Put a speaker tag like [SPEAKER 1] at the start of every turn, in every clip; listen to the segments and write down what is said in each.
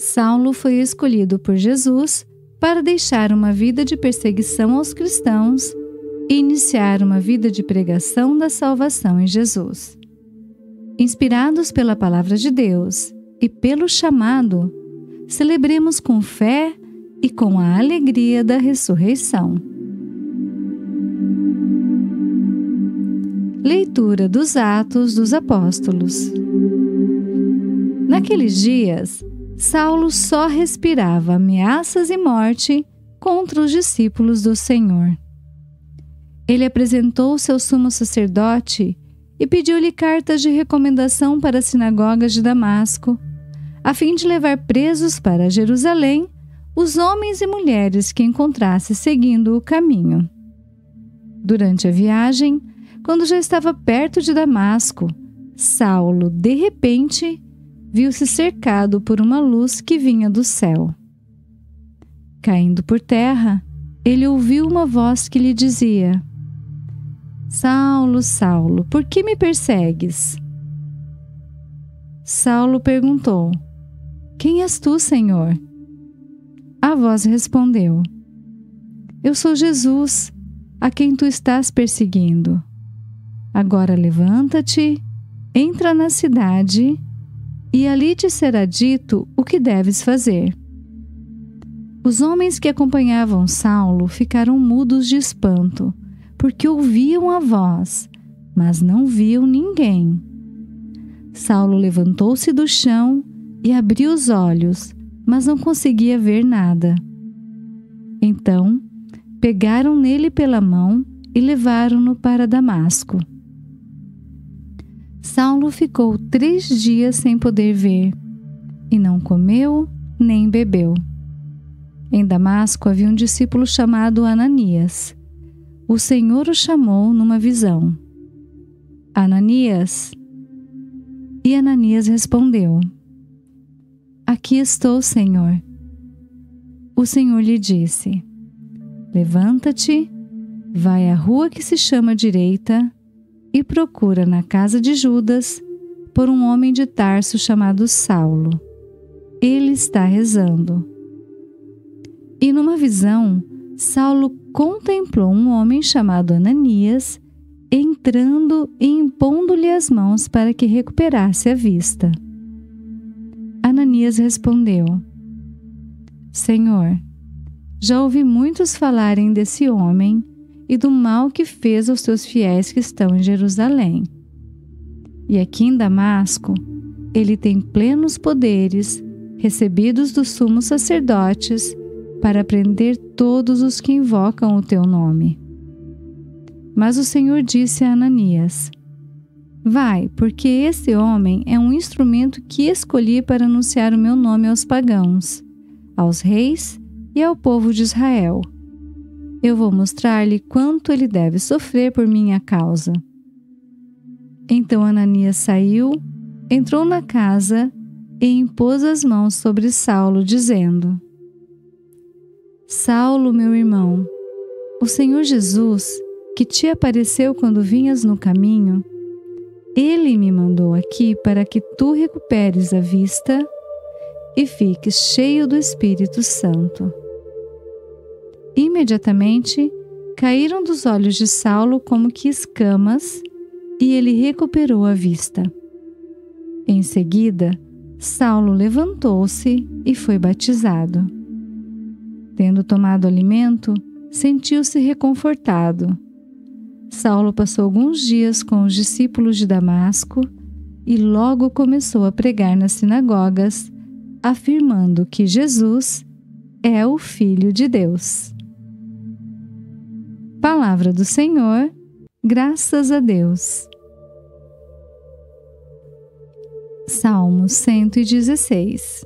[SPEAKER 1] Saulo foi escolhido por Jesus para deixar uma vida de perseguição aos cristãos e iniciar uma vida de pregação da salvação em Jesus. Inspirados pela palavra de Deus e pelo chamado, celebremos com fé e com a alegria da ressurreição. Leitura dos Atos dos Apóstolos. Naqueles dias, Saulo só respirava ameaças e morte contra os discípulos do Senhor. Ele apresentou-se ao sumo sacerdote e pediu-lhe cartas de recomendação para as sinagogas de Damasco, a fim de levar presos para Jerusalém os homens e mulheres que encontrasse seguindo o caminho. Durante a viagem, quando já estava perto de Damasco, Saulo, de repente, viu-se cercado por uma luz que vinha do céu. Caindo por terra, ele ouviu uma voz que lhe dizia: Saulo, Saulo, por que me persegues? Saulo perguntou: Quem és tu, Senhor? A voz respondeu: Eu sou Jesus, a quem tu estás perseguindo. Agora levanta-te, entra na cidade, e ali te será dito o que deves fazer. Os homens que acompanhavam Saulo ficaram mudos de espanto, porque ouviam a voz, mas não viam ninguém. Saulo levantou-se do chão e abriu os olhos, mas não conseguia ver nada. Então, pegaram nele pela mão e levaram-no para Damasco. Saulo ficou 3 dias sem poder ver, e não comeu nem bebeu. Em Damasco havia um discípulo chamado Ananias. O Senhor o chamou numa visão: Ananias. E Ananias respondeu: Aqui estou, Senhor. O Senhor lhe disse: Levanta-te, vai à rua que se chama Direita e procura na casa de Judas por um homem de Tarso chamado Saulo. Ele está rezando. E numa visão, Saulo contemplou um homem chamado Ananias entrando e impondo-lhe as mãos para que recuperasse a vista. Ananias respondeu: Senhor, já ouvi muitos falarem desse homem e do mal que fez aos teus fiéis que estão em Jerusalém. E aqui em Damasco, ele tem plenos poderes, recebidos dos sumos sacerdotes, para prender todos os que invocam o teu nome. Mas o Senhor disse a Ananias: Vai, porque esse homem é um instrumento que escolhi para anunciar o meu nome aos pagãos, aos reis e ao povo de Israel. Eu vou mostrar-lhe quanto ele deve sofrer por minha causa. Então Ananias saiu, entrou na casa e impôs as mãos sobre Saulo, dizendo: Saulo, meu irmão, o Senhor Jesus, que te apareceu quando vinhas no caminho, ele me mandou aqui para que tu recuperes a vista e fiques cheio do Espírito Santo. Imediatamente caíram dos olhos de Saulo como que escamas, e ele recuperou a vista. Em seguida, Saulo levantou-se e foi batizado. Tendo tomado alimento, sentiu-se reconfortado. Saulo passou alguns dias com os discípulos de Damasco e logo começou a pregar nas sinagogas, afirmando que Jesus é o Filho de Deus. Palavra do Senhor, graças a Deus. Salmo 116.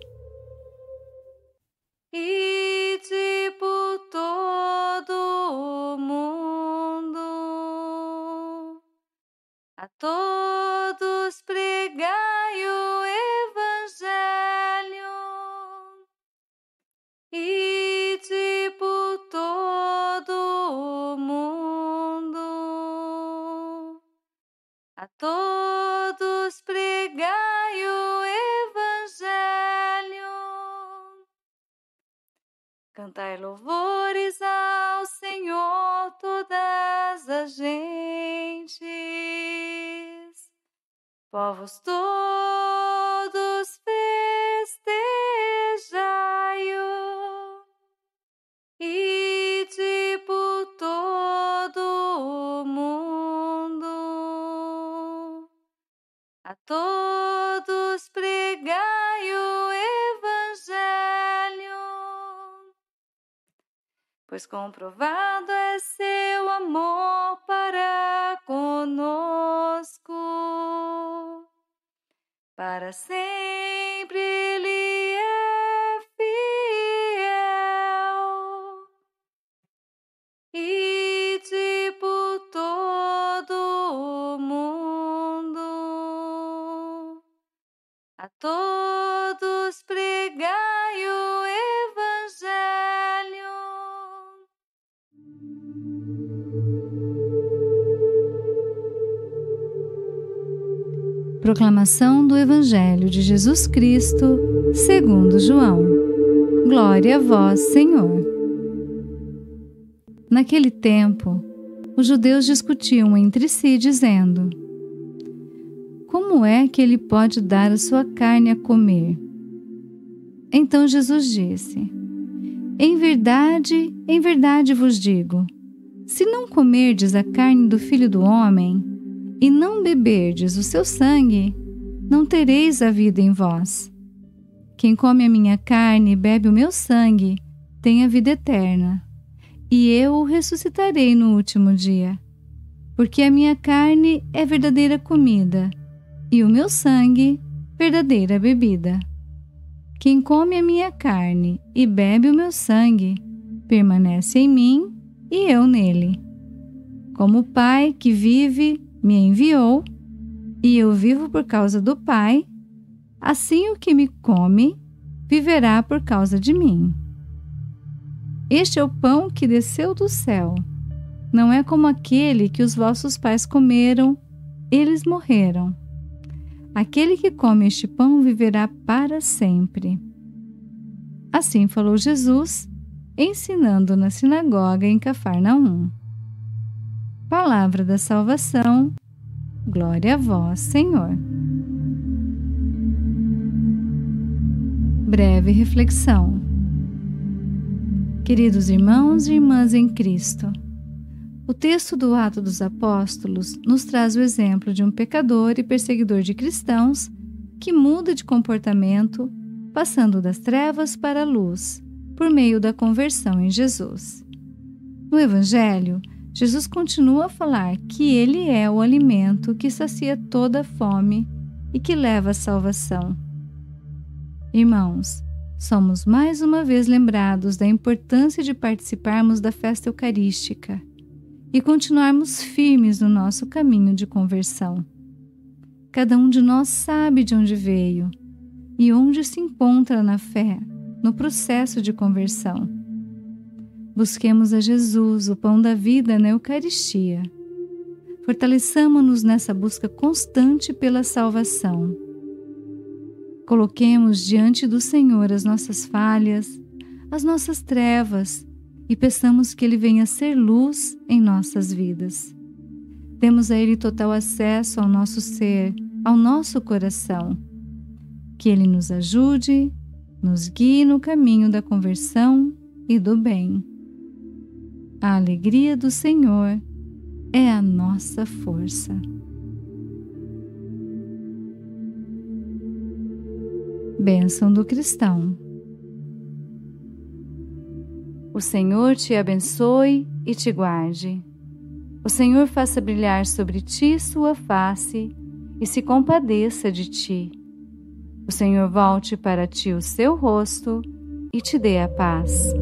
[SPEAKER 2] Ide por todo o mundo, a todos pregai o Evangelho. Ide por todo o mundo, a todos pregai o Evangelho. Cantai louvores ao Senhor todas as gentes, povos todos festejai-o, ide por todo o mundo, a todos pregai o Evangelho, pois comprovado é seu amor para conosco. Para sempre Ele é fiel. Ide por todo o mundo, a todos pregai o Evangelho.
[SPEAKER 1] Proclamação do Evangelho de Jesus Cristo, segundo João. Glória a vós, Senhor. Naquele tempo, os judeus discutiam entre si, dizendo: como é que ele pode dar a sua carne a comer? Então Jesus disse: em verdade vos digo, se não comerdes a carne do Filho do Homem, e não beberdes o seu sangue, não tereis a vida em vós. Quem come a minha carne e bebe o meu sangue, tem a vida eterna, e eu o ressuscitarei no último dia. Porque a minha carne é verdadeira comida, e o meu sangue, verdadeira bebida. Quem come a minha carne e bebe o meu sangue, permanece em mim e eu nele. Como o Pai que vive me enviou, e eu vivo por causa do Pai, assim o que me come viverá por causa de mim. Este é o pão que desceu do céu. Não é como aquele que os vossos pais comeram, eles morreram. Aquele que come este pão viverá para sempre. Assim falou Jesus, ensinando na sinagoga em Cafarnaum. Palavra da salvação, glória a vós, Senhor. Breve reflexão. Queridos irmãos e irmãs em Cristo, o texto do Atos dos Apóstolos nos traz o exemplo de um pecador e perseguidor de cristãos que muda de comportamento, passando das trevas para a luz, por meio da conversão em Jesus. No Evangelho, Jesus continua a falar que Ele é o alimento que sacia toda a fome e que leva à salvação. Irmãos, somos mais uma vez lembrados da importância de participarmos da festa eucarística e continuarmos firmes no nosso caminho de conversão. Cada um de nós sabe de onde veio e onde se encontra na fé, no processo de conversão. Busquemos a Jesus, o pão da vida, na Eucaristia. Fortaleçamo-nos nessa busca constante pela salvação. Coloquemos diante do Senhor as nossas falhas, as nossas trevas, e peçamos que Ele venha ser luz em nossas vidas. Demos a Ele total acesso ao nosso ser, ao nosso coração. Que Ele nos ajude, nos guie no caminho da conversão e do bem. A alegria do Senhor é a nossa força. Bênção do cristão. O Senhor te abençoe e te guarde. O Senhor faça brilhar sobre ti sua face e se compadeça de ti. O Senhor volte para ti o seu rosto e te dê a paz.